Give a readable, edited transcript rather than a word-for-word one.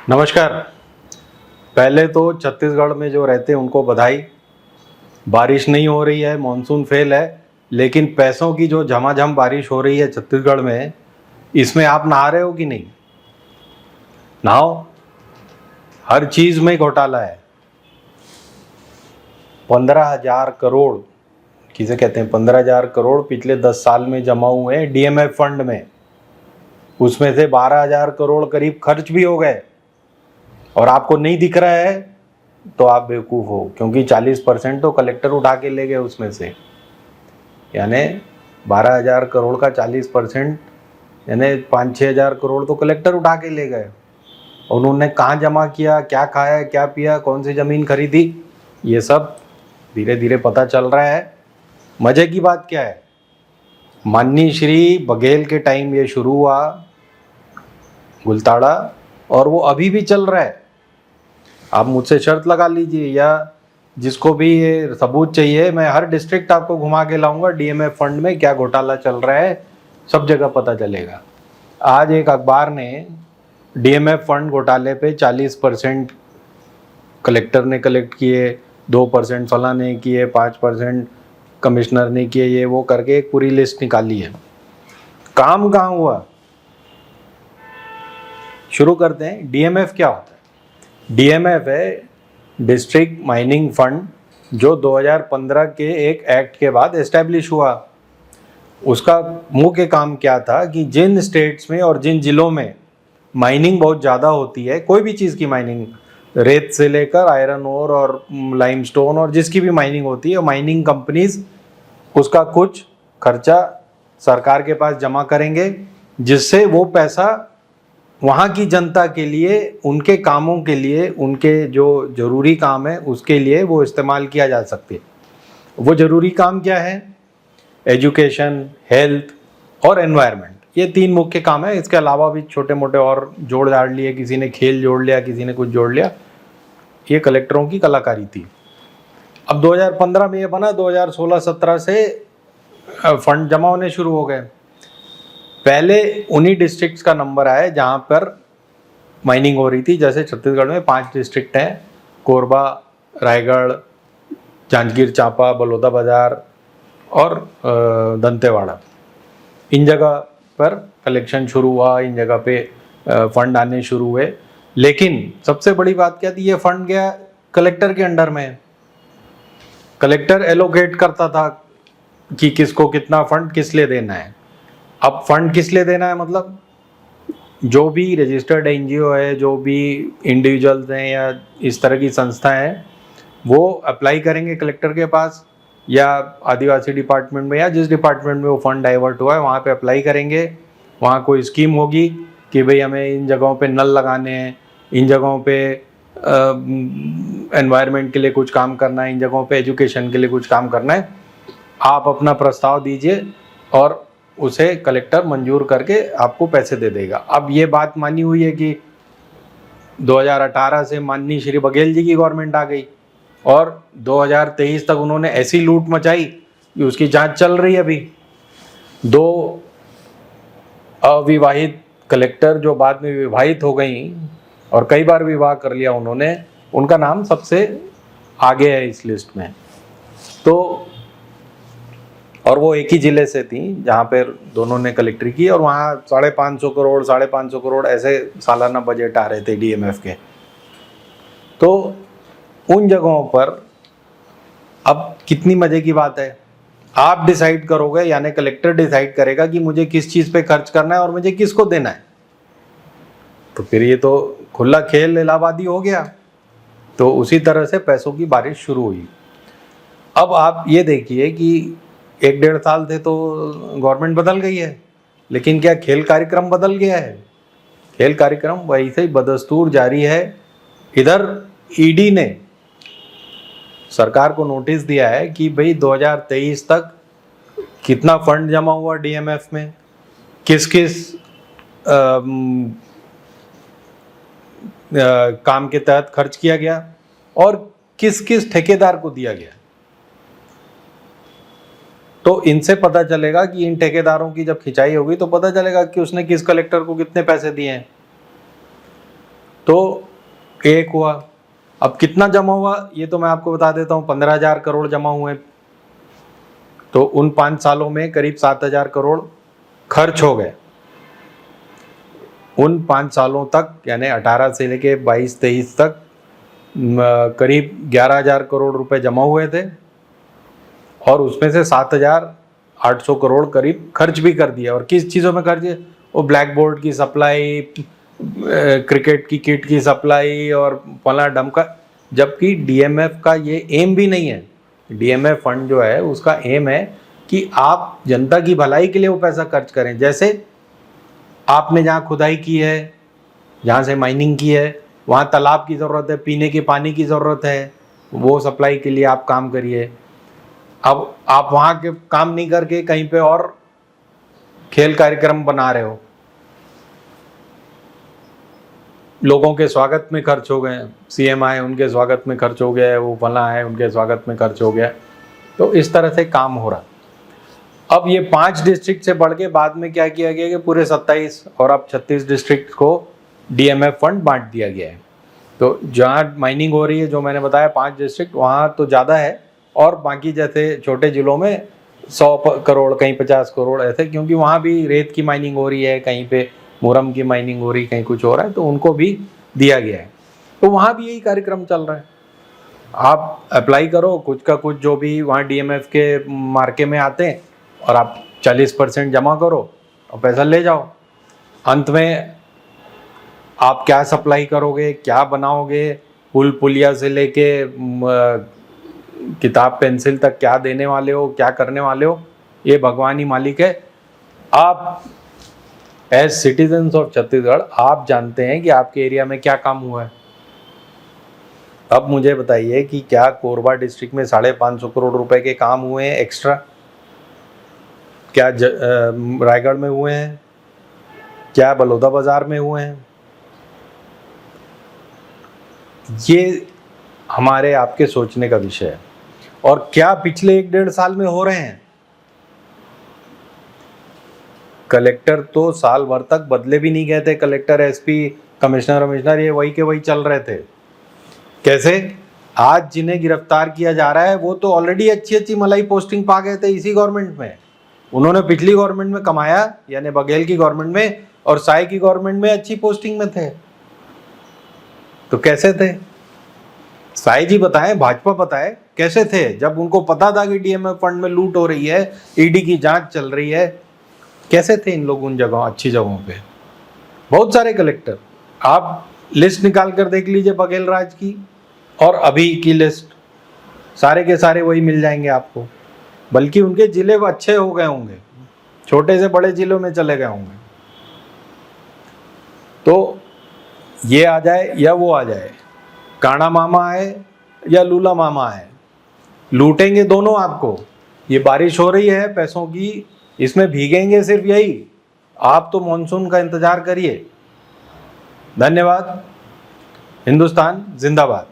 नमस्कार। पहले तो छत्तीसगढ़ में जो रहते हैं उनको बधाई। बारिश नहीं हो रही है, मॉनसून फेल है, लेकिन पैसों की जो झमाझम बारिश हो रही है छत्तीसगढ़ में, इसमें आप नहा रहे हो कि नहीं? नहाओ। हर चीज में घोटाला है। 15,000 करोड़, किसे कहते हैं 15,000 करोड़ पिछले 10 साल में जमा हुए हैं डीएमएफ फंड में। उसमें से 12,000 करोड़ करीब खर्च भी हो गए और आपको नहीं दिख रहा है तो आप बेवकूफ़ हो, क्योंकि 40% तो कलेक्टर उठा के ले गए उसमें से। यानी 12,000 करोड़ का 40% यानी 5-6 हज़ार करोड़ तो कलेक्टर उठा के ले गए। उन्होंने कहाँ जमा किया, क्या खाया, क्या पिया, कौन सी ज़मीन खरीदी, ये सब धीरे धीरे पता चल रहा है। मज़े की बात क्या है, माननीय श्री बघेल के टाइम ये शुरू हुआ गुलताड़ा, और वो अभी भी चल रहा है। आप मुझसे शर्त लगा लीजिए, या जिसको भी ये सबूत चाहिए, मैं हर डिस्ट्रिक्ट आपको घुमा के लाऊंगा डीएमएफ फंड में क्या घोटाला चल रहा है, सब जगह पता चलेगा। आज एक अखबार ने डीएमएफ फंड घोटाले पे 40% कलेक्टर ने कलेक्ट किए, 2% फला ने किए, 5% कमिश्नर ने किए, ये वो करके एक पूरी लिस्ट निकाली है। काम कहाँ हुआ? शुरू करते हैं। डीएमएफ क्या होता है? डीएमएफ है डिस्ट्रिक्ट माइनिंग फंड, जो 2015 के एक एक्ट के बाद एस्टेब्लिश हुआ। उसका मुख्य काम क्या था कि जिन स्टेट्स में और जिन जिलों में माइनिंग बहुत ज़्यादा होती है, कोई भी चीज़ की माइनिंग, रेत से लेकर आयरन ओर और लाइमस्टोन और जिसकी भी माइनिंग होती है, माइनिंग कंपनीज उसका कुछ खर्चा सरकार के पास जमा करेंगे, जिससे वो पैसा वहाँ की जनता के लिए, उनके कामों के लिए, उनके जो ज़रूरी काम है उसके लिए वो इस्तेमाल किया जा सकते हैं। वो ज़रूरी काम क्या है? एजुकेशन, हेल्थ और एनवायरनमेंट, ये 3 मुख्य काम है। इसके अलावा भी छोटे मोटे और जोड़ जाड़ लिए, किसी ने खेल जोड़ लिया, किसी ने कुछ जोड़ लिया। ये कलेक्टरों की कलाकारी थी। अब 2015 में ये बना, 2016-17 से फंड जमा होने शुरू हो गए। पहले उन्हीं डिस्ट्रिक्ट्स का नंबर आया जहाँ पर माइनिंग हो रही थी। जैसे छत्तीसगढ़ में 5 डिस्ट्रिक्ट हैं, कोरबा, रायगढ़, जांजगीर चांपा, बलौदाबाजार और दंतेवाड़ा। इन जगह पर कलेक्शन शुरू हुआ, इन जगह पे फंड आने शुरू हुए। लेकिन सबसे बड़ी बात क्या थी, ये फंड गया कलेक्टर के अंडर में। कलेक्टर एलोकेट करता था कि किसको कितना फंड किस लिए देना है। अब फंड किस लिए देना है मतलब, जो भी रजिस्टर्ड एनजीओ है, जो भी इंडिविजुअल्स हैं या इस तरह की संस्था हैं, वो अप्लाई करेंगे कलेक्टर के पास या आदिवासी डिपार्टमेंट में या जिस डिपार्टमेंट में वो फंड डाइवर्ट हुआ है वहाँ पे अप्लाई करेंगे। वहाँ कोई स्कीम होगी कि भाई हमें इन जगहों पे नल लगाने हैं, इन जगहों पे एनवायरनमेंट के लिए कुछ काम करना है, इन जगहों पे एजुकेशन के लिए कुछ काम करना है। आप अपना प्रस्ताव दीजिए और उसे कलेक्टर मंजूर करके आपको पैसे दे देगा। अब ये बात मानी हुई है कि 2018 से माननीय श्री बघेल जी की गवर्नमेंट आ गई और 2023 तक उन्होंने ऐसी लूट मचाई कि उसकी जांच चल रही है अभी। 2 अविवाहित कलेक्टर जो बाद में विवाहित हो गई और कई बार विवाह कर लिया उन्होंने, उनका नाम सबसे आगे है इस लिस्ट में। तो और वो एक ही जिले से थी जहाँ पर दोनों ने कलेक्ट्री की, और वहाँ 550 करोड़ ऐसे सालाना बजट आ रहे थे डीएमएफ के। तो उन जगहों पर अब कितनी मजे की बात है, आप डिसाइड करोगे, यानी कलेक्टर डिसाइड करेगा कि मुझे किस चीज़ पे खर्च करना है और मुझे किसको देना है। तो फिर ये तो खुला खेल इलाहाबादी हो गया। तो उसी तरह से पैसों की बारिश शुरू हुई। अब आप ये देखिए कि 1-1.5 साल से तो गवर्नमेंट बदल गई है, लेकिन क्या खेल कार्यक्रम बदल गया है? खेल कार्यक्रम वैसे ही बदस्तूर जारी है। इधर ईडी ने सरकार को नोटिस दिया है कि भाई 2023 तक कितना फंड जमा हुआ डीएमएफ में, किस किस काम के तहत खर्च किया गया और किस किस ठेकेदार को दिया गया। तो इनसे पता चलेगा कि इन ठेकेदारों की जब खिंचाई होगी तो पता चलेगा कि उसने किस कलेक्टर को कितने पैसे दिए हैं। तो एक हुआ। अब कितना जमा हुआ ये तो मैं आपको बता देता हूँ, 15,000 करोड़ जमा हुए। तो उन 5 सालों में करीब 7,000 करोड़ खर्च हो गए। उन 5 सालों तक यानी 18 से लेके 22-23 तक करीब 11,000 करोड़ रुपए जमा हुए थे, और उसमें से 7,800 करोड़ करीब खर्च भी कर दिया। और किस चीज़ों में खर्च किया? वो ब्लैक बोर्ड की सप्लाई, क्रिकेट की किट की सप्लाई और फला डमका। जबकि डीएमएफ का ये एम भी नहीं है। डीएमएफ फंड जो है उसका एम है कि आप जनता की भलाई के लिए वो पैसा खर्च करें। जैसे आपने जहाँ खुदाई की है, जहाँ से माइनिंग की है, वहाँ तालाब की ज़रूरत है, पीने के पानी की ज़रूरत है, वो सप्लाई के लिए आप काम करिए। अब आप वहाँ के काम नहीं करके कहीं पे और खेल कार्यक्रम बना रहे हो, लोगों के स्वागत में खर्च हो गए, सीएम आए उनके स्वागत में खर्च हो गया, वो फला आए उनके स्वागत में खर्च हो गया। तो इस तरह से काम हो रहा। अब ये 5 डिस्ट्रिक्ट से बढ़ के बाद में क्या किया गया कि पूरे 27 और अब 36 डिस्ट्रिक्ट को डीएमएफ फंड बांट दिया गया है। तो जहाँ माइनिंग हो रही है, जो मैंने बताया 5 डिस्ट्रिक्ट, वहाँ तो ज़्यादा है, और बाकी जैसे छोटे जिलों में 100 करोड़, कहीं 50 करोड़ ऐसे, क्योंकि वहाँ भी रेत की माइनिंग हो रही है, कहीं पे मुरम की माइनिंग हो रही है, कहीं कुछ हो रहा है, तो उनको भी दिया गया है। तो वहाँ भी यही कार्यक्रम चल रहा है। आप अप्लाई करो कुछ का कुछ, जो भी वहाँ डीएमएफ के मार्के में आते हैं, और आप 40% जमा करो और पैसा ले जाओ। अंत में आप क्या सप्लाई करोगे, क्या बनाओगे, पुल पुलिया से लेके किताब पेंसिल तक क्या देने वाले हो, क्या करने वाले हो, ये भगवान ही मालिक है। आप एज सिटीजन्स ऑफ छत्तीसगढ़ आप जानते हैं कि आपके एरिया में क्या काम हुआ है। अब मुझे बताइए कि क्या कोरबा डिस्ट्रिक्ट में 550 करोड़ रुपए के काम हुए हैं एक्स्ट्रा? क्या रायगढ़ में हुए हैं? क्या बलौदा बाजार में हुए हैं? ये हमारे आपके सोचने का विषय है। और क्या पिछले 1-1.5 साल में हो रहे हैं? कलेक्टर तो साल भर तक बदले भी नहीं गए थे। कलेक्टर, एसपी, कमिश्नर, ये वही के वही चल रहे थे। कैसे? आज जिन्हें गिरफ्तार किया जा रहा है वो तो ऑलरेडी अच्छी मलाई पोस्टिंग पा गए थे इसी गवर्नमेंट में। उन्होंने पिछली गवर्नमेंट में कमाया, यानी बघेल की गवर्नमेंट में, और साय की गवर्नमेंट में अच्छी पोस्टिंग में थे। तो कैसे थे? साय जी बताएं, भाजपा बताए कैसे थे, जब उनको पता था कि डीएमएफ फंड में लूट हो रही है, ईडी की जांच चल रही है। कैसे थे इन लोग उन जगहों, अच्छी जगहों पे? बहुत सारे कलेक्टर, आप लिस्ट निकाल कर देख लीजिए बघेल राज की और अभी की लिस्ट, सारे के सारे वही मिल जाएंगे आपको। बल्कि उनके जिले अच्छे हो गए होंगे, छोटे से बड़े जिलों में चले गए होंगे। तो ये आ जाए या वो आ जाए, काना मामा आए या लूला मामा आए, लूटेंगे दोनों आपको। ये बारिश हो रही है पैसों की, इसमें भीगेंगे सिर्फ यही। आप तो मॉनसून का इंतजार करिए। धन्यवाद। हिंदुस्तान जिंदाबाद।